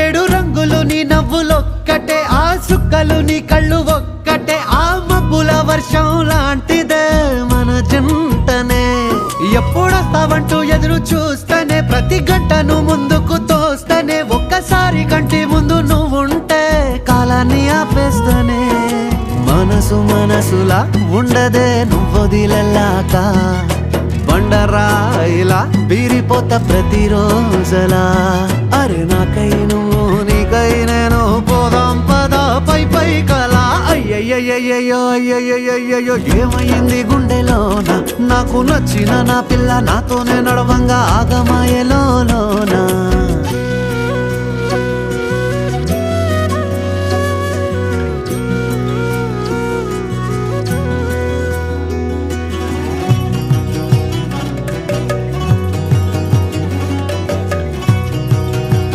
ఏడు రంగులు నీ నవ్వులొక్కటే, ఆ సుక్కలు నీ కళ్ళు ఒక్కటే, ఆ మబ్బుల వర్షం లాంటిదే మన జంటనే. ఎప్పుడొస్తావంటూ ఎదురు చూస్తేనే, ప్రతి గంటను ముందుకు తోస్తేనే, ఒక్కసారి కంటి ముందు నువ్వుంటే కాలాన్ని ఆపేస్తేనే. మనసు మనసులా ఉండదే నువ్వొదిలెళ్ళాక, బండరాయిలా బీరిపోత ప్రతిరోజలా. అరే నాకై నువ్వు నీకై నేను, పోదాం పదా పై పై కలా. అయ్యయ్యయ్యో అయ్యయ్యయ్యో ఏమైంది గుండెలోన, నాకు నచ్చిన నా పిల్ల నాతోనే నడవంగా ఆగమాయలోనా.